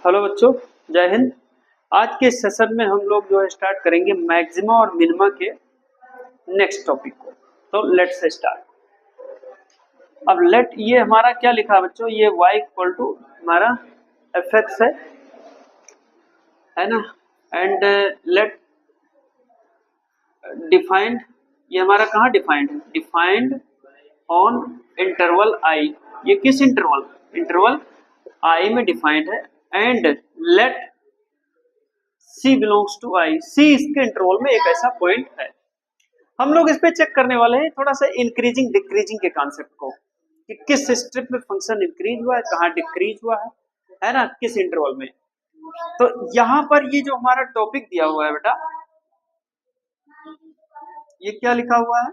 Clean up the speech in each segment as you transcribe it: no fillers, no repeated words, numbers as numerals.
Hello बच्चों, जय हिंद। आज के सेशन में हम लोग जो है स्टार्ट करेंगे मैक्सिमा और मिनिमा के नेक्स्ट टॉपिक को। तो लेट्स स्टार्ट। अब लेट ये हमारा क्या लिखा है बच्चों, ये y इक्वल टू हमारा एफ एक्स है ना। एंड लेट डिफाइंड, ये हमारा कहाँ डिफाइंड है, डिफाइंड ऑन इंटरवल आई। ये किस इंटरवल, इंटरवल आई में डिफाइंड है। And let C belongs to I, C इसके इंटरवल में एक ऐसा पॉइंट है। हम लोग इस पे चेक करने वाले हैं थोड़ा सा इंक्रीजिंग डिक्रीजिंग के कॉन्सेप्ट को, कि किस स्ट्रिप में फंक्शन इंक्रीज हुआ है, कहाँ डिक्रीज हुआ है ना, किस इंटरवल में। तो यहाँ पर ये जो हमारा टॉपिक दिया हुआ है बेटा, ये क्या लिखा हुआ है,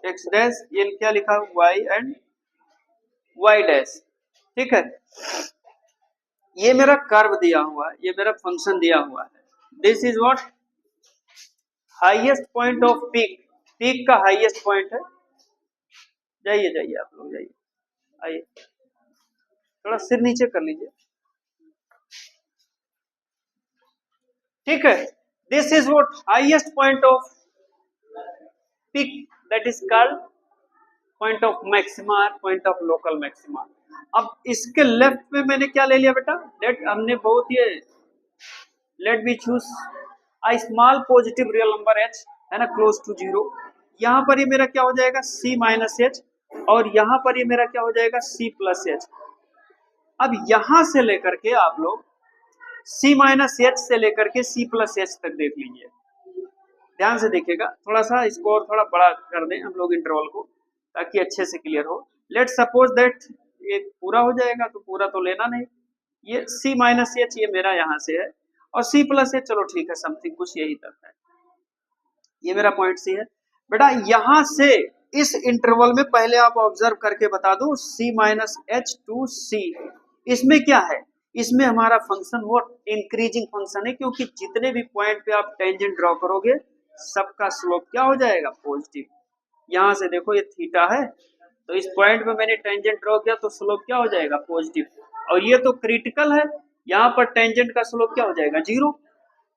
एक्स डैश, ये क्या लिखा हुआ, वाई एंड वाई डैश। ठीक है, ये मेरा कर्व दिया हुआ है, ये मेरा फंक्शन दिया हुआ है। This is what highest point off peak, peak का हाईएस्ट पॉइंट है। जाइए जाइए आप लोग जाइए, आइए थोड़ा सिर नीचे कर लीजिए। ठीक है, this is what highest point off peak, that is called point of maxima, point of local maxima. अब इसके लेफ्ट में मैंने क्या ले लिया बेटा, लेट हमने बहुत ये let be choose I small positive real number h, है ना, क्लोज टू जीरो। यहाँ पर ये मेरा क्या हो जाएगा, सी माइनस एच, और यहाँ पर ये मेरा क्या हो जाएगा, सी प्लस एच। अब यहां से लेकर के आप लोग सी माइनस एच से लेकर के सी प्लस एच तक देख लीजिए, ध्यान से देखिएगा। थोड़ा सा इसको और थोड़ा बड़ा कर दें हम लोग इंटरवल को, ताकि अच्छे से क्लियर हो। लेट सपोज दैट ये पूरा हो जाएगा, तो पूरा तो लेना नहीं, ये सी माइनस एच ये मेरा यहाँ से है, और सी प्लस एच चलो ठीक है, समथिंग कुछ यही तक है, ये मेरा पॉइंट सी है बेटा। यहां से इस इंटरवल में पहले आप ऑब्जर्व करके बता दो, सी माइनस एच टू सी, इसमें क्या है, इसमें हमारा फंक्शन वो इंक्रीजिंग फंक्शन है, क्योंकि जितने भी पॉइंट पे आप टेंजेंट ड्रॉ करोगे सबका स्लोप क्या हो जाएगा, पॉजिटिव। यहां से देखो ये थीटा है, तो इस पॉइंट पे मैंने टेंजेंट ड्रॉ किया तो स्लोप क्या हो जाएगा, पॉजिटिव। और ये तो क्रिटिकल है, यहाँ पर टेंजेंट का स्लोप क्या हो जाएगा, जीरो।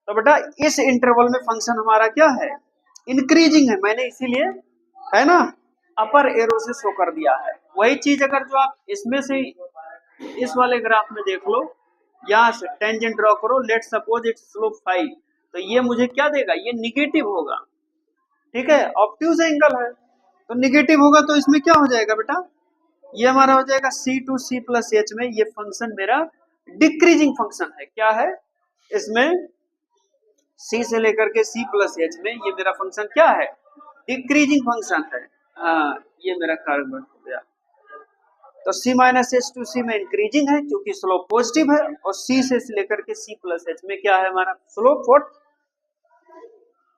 तो बेटा इस इंटरवल में फंक्शन हमारा क्या है, इंक्रीजिंग है, मैंने इसीलिए है ना अपर एरो से शो कर दिया है। वही चीज अगर जो आप इसमें से इस वाले ग्राफ में देख लो, यहाँ से टेंजेंट ड्रॉ करो, लेट सपोज इट्स स्लोप 5, तो ये मुझे क्या देगा, ये निगेटिव होगा। ठीक है, ऑब्ट्यूज एंगल है तो निगेटिव होगा, तो इसमें क्या हो जाएगा बेटा, ये हमारा हो जाएगा सी टू सी प्लस एच में ये फंक्शन मेरा डिक्रीजिंग फंक्शन है। क्या है इसमें, सी से लेकर के सी प्लस एच में ये मेरा फंक्शन क्या है, डिक्रीजिंग फंक्शन है। हाँ, ये मेरा कर्व हो गया। तो सी माइनस एच टू सी में इंक्रीजिंग है क्योंकि स्लोप पॉजिटिव है, और सी से लेकर के सी प्लस एच में क्या है हमारा slope what,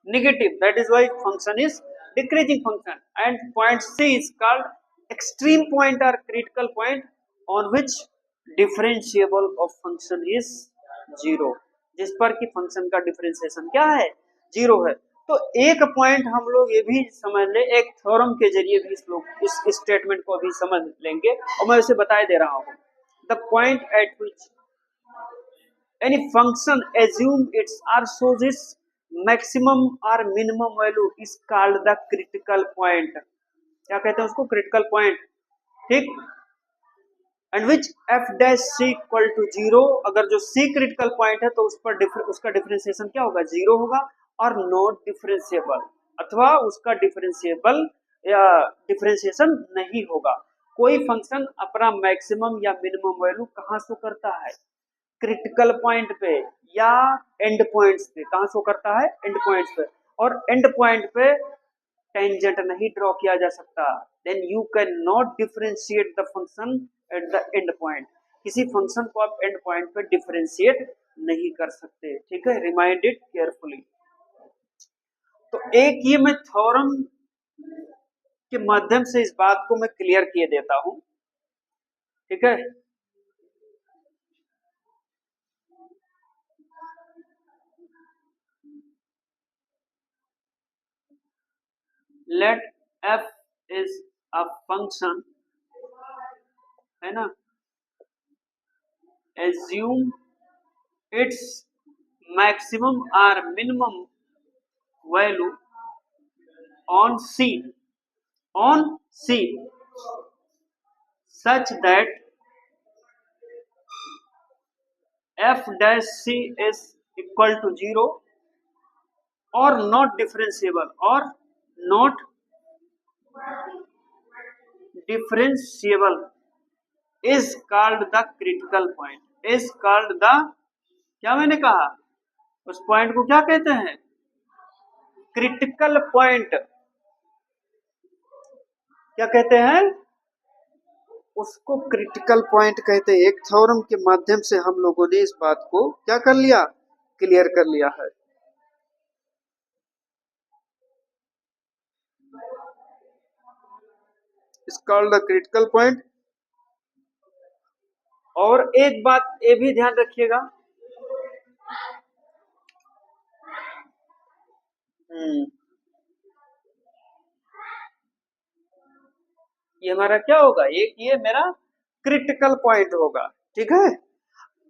negative, that is why function is decreasing function. And point C is called extreme point or critical point on which differentiable of function is zero, जिस पर कि फंक्शन का differentiation क्या है, जीरो है। तो एक पॉइंट हम लोग ये भी समझ ले, एक थ्योरम के जरिए भी इस स्टेटमेंट को भी समझ लेंगे, और मैं उसे बता दे रहा हूँ। The point eight which any function assume its r shows its maximum or minimum value is called the critical point। क्या कहते हैं उसको, क्रिटिकल पॉइंट। ठीक, and which f dash c equal to zero, अगर जो सी क्रिटिकल पॉइंट है तो उस पर उसका डिफरेंशिएशन क्या होगा, जीरो होगा, और नॉट डिफरेंशिएबल, अथवा उसका डिफरेंशिएबल या डिफरेंशिएशन नहीं होगा। कोई फंक्शन अपना मैक्सिमम या मिनिमम वैल्यू कहाँ शो करता है, क्रिटिकल पॉइंट पे या एंड पॉइंट्स पे। कहां शो करता है, एंड पॉइंट्स पे, और एंड पॉइंट पे टेंजेंट नहीं ड्रॉ किया जा सकता, then you can not differentiate the function at the end point. किसी फंक्शन को आप एंड पॉइंट पे डिफरेंशिएट नहीं कर सकते। ठीक है, रिमाइंड इट केयरफुली। तो एक ये मैं थ्योरम के माध्यम से इस बात को मैं क्लियर किए देता हूं। ठीक है, let f is a function है ना, assume its maximum or minimum value on C such that f dash C is equal to 0 or not differentiable is called the critical point, is called the, क्या मैंने कहा, उस point को क्या कहते हैं, क्रिटिकल पॉइंट। क्या कहते हैं, उसको क्रिटिकल पॉइंट कहते हैं। एक थ्योरम के माध्यम से हम लोगों ने इस बात को क्या कर लिया, क्लियर कर लिया है। इस कॉल्ड द क्रिटिकल पॉइंट। और एक बात ये भी ध्यान रखिएगा, ये हमारा क्या होगा, एक ये मेरा क्रिटिकल पॉइंट होगा, ठीक है।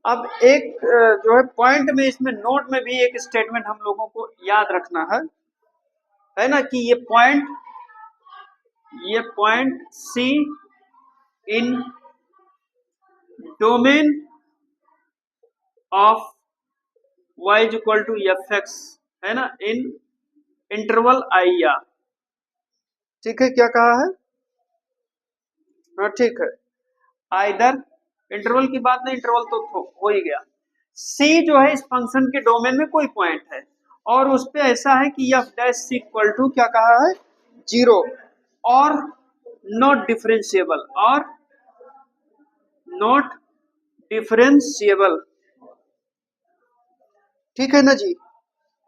अब एक जो है पॉइंट में, इसमें नोट में भी एक स्टेटमेंट हम लोगों को याद रखना है ना, कि ये point C in domain of y is equal to fx, है ना, इन इंटरवल IR। ठीक है, क्या कहा है, हाँ ठीक है, आइदर इंटरवल की बात नहीं, इंटरवल तो हो ही गया। C जो है इस फंक्शन के डोमेन में कोई पॉइंट है और उस पे ऐसा है कि f dash C equal to क्या कहा है, 0 और नॉट डिफरेंशिएबल, और नॉट डिफरेंशिएबल, ठीक है ना जी,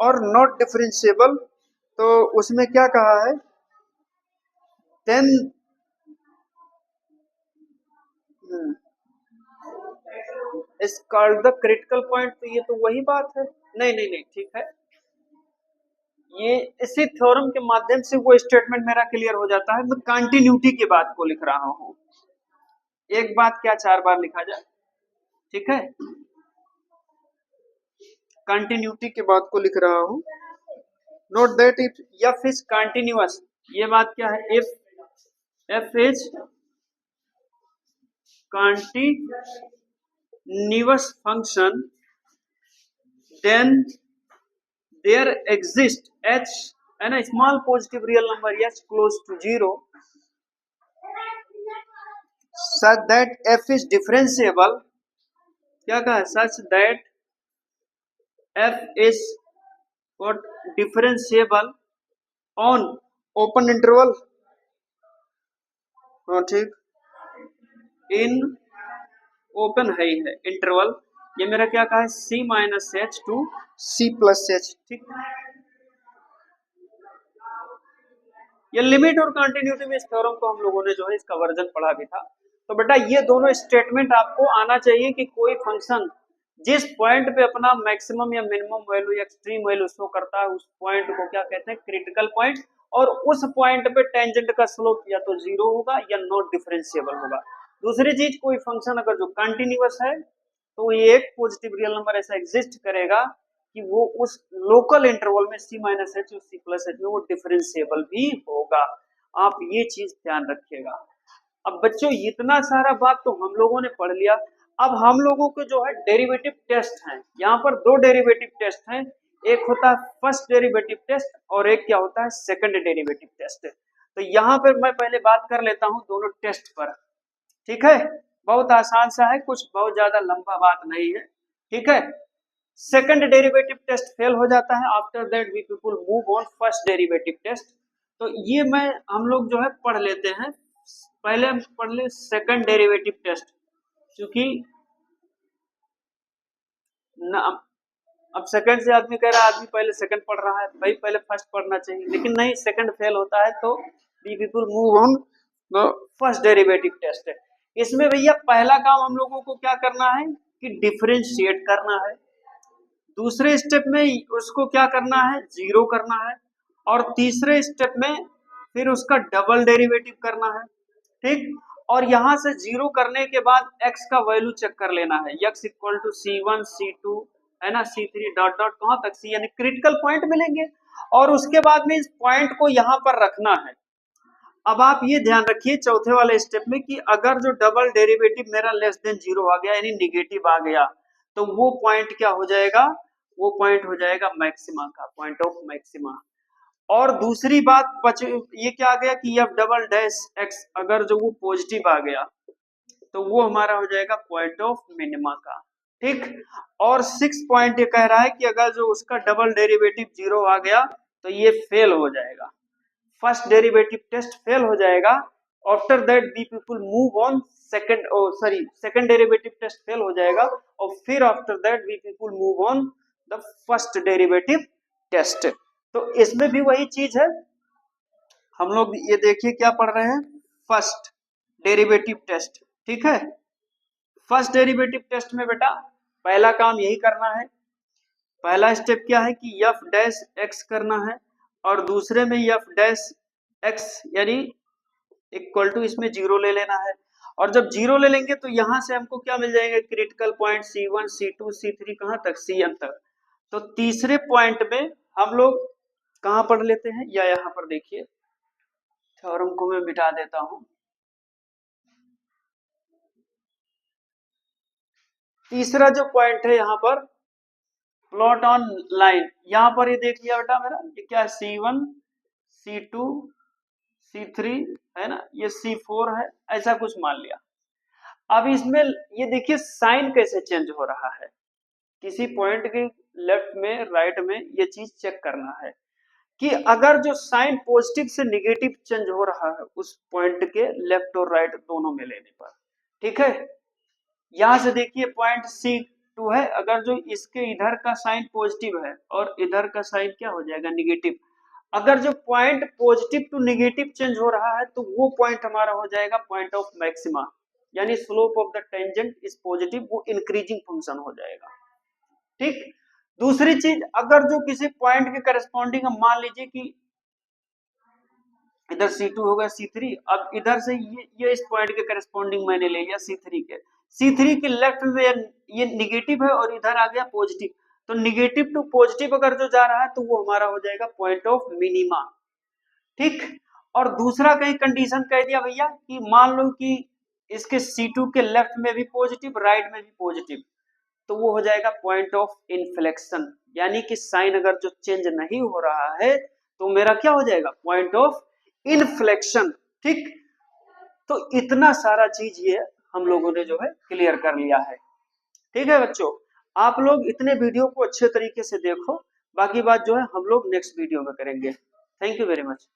और नॉट डिफरेंशिएबल। तो उसमें क्या कहा है, then is called the critical point. तो ये तो वही बात है, नहीं ठीक है, ये इसी थ्योरम के माध्यम से वो स्टेटमेंट मेरा क्लियर हो जाता है। मैं कंटिन्यूटी की बात को लिख रहा हूं, एक बात क्या 4 बार लिखा जाए, ठीक है, कंटिन्यूटी की बात को लिख रहा हूं। Note that if f is continuous, ये बात क्या है, if f is continuous function then there exists h and a small positive real number h close to 0 such that f is differentiable, क्या कहा, such that f is what differentiable on open interval, हाँ ठीक, in open है ही है interval, ये मेरा क्या कहा है, C minus H to C plus H, ठीक। ये लिमिट और कंटिन्यूटी में इस थ्योरम को हम लोगों ने जो है इसका वर्जन पढ़ा भी था। तो बेटा ये दोनों स्टेटमेंट आपको आना चाहिए कि कोई फंक्शन जिस पॉइंट पे अपना मैक्सिमम या मिनिमम वैल्यू या एक्सट्रीम वैल्यू शो करता है उस पॉइंट को क्या कहते हैं, क्रिटिकल पॉइंट, और उस पॉइंट पे टेंजेंट का स्लोप या तो 0 होगा या नॉट डिफरेंशिएबल होगा। दूसरी चीज, कोई फंक्शन अगर जो कंटिन्यूअस है तो ये एक पॉजिटिव रियल नंबर ऐसा एग्जिस्ट करेगा कि वो उस लोकल इंटरवल में C माइनस H और C प्लस H में वो डिफरेंशिएबल भी होगा। आप ये चीज ध्यान रखिएगा। अब बच्चों इतना सारा बात तो हम लोगों ने पढ़ लिया। अब हम लोगों के जो है डेरिवेटिव टेस्ट हैं, यहाँ पर 2 डेरिवेटिव टेस्ट हैं, एक होता है फर्स्ट डेरिवेटिव टेस्ट और एक क्या होता है, सेकंड डेरिवेटिव टेस्ट। तो यहाँ पर मैं पहले बात कर लेता हूँ दोनों टेस्ट पर, ठीक है, बहुत आसान सा है, कुछ बहुत ज्यादा लंबा बात नहीं है, ठीक है। सेकंड डेरिवेटिव टेस्ट फेल हो जाता है, after that we people move on first derivative test. तो ये हम लोग जो है पढ़ लेते हैं, पहले हम पढ़ ले सेकंड डेरिवेटिव टेस्ट, क्योंकि अब सेकंड से आदमी कह रहा है आदमी पहले सेकंड पढ़ रहा है, भाई पहले फर्स्ट पढ़ना चाहिए, लेकिन नहीं, सेकंड फेल होता है तो we people move on first derivative test है। इसमें भैया पहला काम हम लोगों को क्या करना है कि डिफरेंशिएट करना है, दूसरे स्टेप में उसको क्या करना है, 0 करना है, और तीसरे स्टेप में फिर उसका डबल डेरिवेटिव करना है, ठीक। और यहां से जीरो करने के बाद x का वैल्यू चेक कर लेना है, x equal to C1 C2 है ना, C3 डॉट डॉट कहां तक C, यानी क्रिटिकल पॉइंट मिलेंगे और उसके बाद में इस पॉइंट को यहां पर रखना है। अब आप ये ध्यान रखिए चौथे वाले स्टेप में कि अगर जो डबल डेरिवेटिव मेरा लेस देन जीरो आ गया यानी निगेटिव आ गया तो वो पॉइंट क्या हो जाएगा, वो पॉइंट हो जाएगा मैक्सिमा का, पॉइंट ऑफ मैक्सिमा। और दूसरी बात ये क्या आ गया कि एफ डबल डैश एक्स अगर जो वो पॉजिटिव आ गया तो वो हमारा हो जाएगा पॉइंट ऑफ मिनिमा का, ठीक। और 6 पॉइंट ये कह रहा है कि अगर जो उसका डबल डेरिवेटिव जीरो आ गया तो ये फेल हो जाएगा, फर्स्ट डेरिवेटिव टेस्ट फेल हो जाएगा। After that we people move on second, second derivative test fail हो जाएगा और फिर after that we people move on the first derivative test. तो इसमें भी वही चीज है, हम लोग ये देखिए क्या पढ़ रहे हैं, फर्स्ट डेरिवेटिव टेस्ट, ठीक है। फर्स्ट डेरिवेटिव टेस्ट में बेटा पहला काम यही करना है, पहला स्टेप क्या है कि एफ डैश एक्स करना है और दूसरे में एफ डैश एक्स यानी इक्वल टू इसमें जीरो ले लेना है। और जब जीरो ले लेंगे तो यहां से हमको क्या मिल जाएंगे, critical point C1 C2 C3 कहां तक Cn तक। तो तीसरे पॉइंट में हम लोग कहां पढ़ लेते हैं, या यहां पर देखिए थ्योरम को मैं मिटा देता हूं। तीसरा जो पॉइंट है यहाँ पर प्लॉट ऑन लाइन, यहां पर ये देख लिया बेटा मेरा, ये क्या है C1 C2 C3 है ना, ये C4 है, ऐसा कुछ मान लिया। अब इसमें ये देखिए साइन कैसे चेंज हो रहा है, किसी पॉइंट के लेफ्ट में राइट में ये चीज चेक करना है कि अगर जो साइन पॉजिटिव से निगेटिव चेंज हो रहा है उस पॉइंट के लेफ्ट और राइट दोनों में लेने पर, ठीक है। यहां से देखिए पॉइंट C2 है, अगर जो इसके इधर का साइन पॉजिटिव है और इधर का साइन क्या हो जाएगा निगेटिव, अगर जो point positive to negative change हो रहा है तो वो पॉइंट हमारा हो जाएगा पॉइंट ऑफ मैक्सिमा, यानी slope of the tangent is positive, वो इंक्रीजिंग फंक्शन हो जाएगा, ठीक। दूसरी चीज, अगर जो किसी पॉइंट के करस्पॉन्डिंग मान लीजिए कि इधर C2 होगा C3, अब इधर से ये इस पॉइंट के करस्पॉन्डिंग मैंने ले लिया C3 के लेफ्ट में ये निगेटिव है और इधर आ गया पॉजिटिव, तो निगेटिव टू पॉजिटिव अगर जो जा रहा है तो वो हमारा हो जाएगा पॉइंट ऑफ मिनिमा, ठीक। और दूसरा कहीं कंडीशन कह दिया भैया कि मान लो कि इसके C2 के लेफ्ट में भी पॉजिटिव राइट में भी पॉजिटिव, तो वो हो जाएगा पॉइंट ऑफ इन्फ्लेक्शन, यानी कि साइन अगर जो चेंज नहीं हो रहा है तो मेरा क्या हो जाएगा पॉइंट ऑफ इन्फ्लेक्शन, ठीक। तो इतना सारा चीज ये हम लोगों ने जो है क्लियर कर लिया है, ठीक है बच्चों। आप लोग इतने वीडियो को अच्छे तरीके से देखो, बाकी बात जो है हम लोग नेक्स्ट वीडियो में करेंगे। Thank you very much.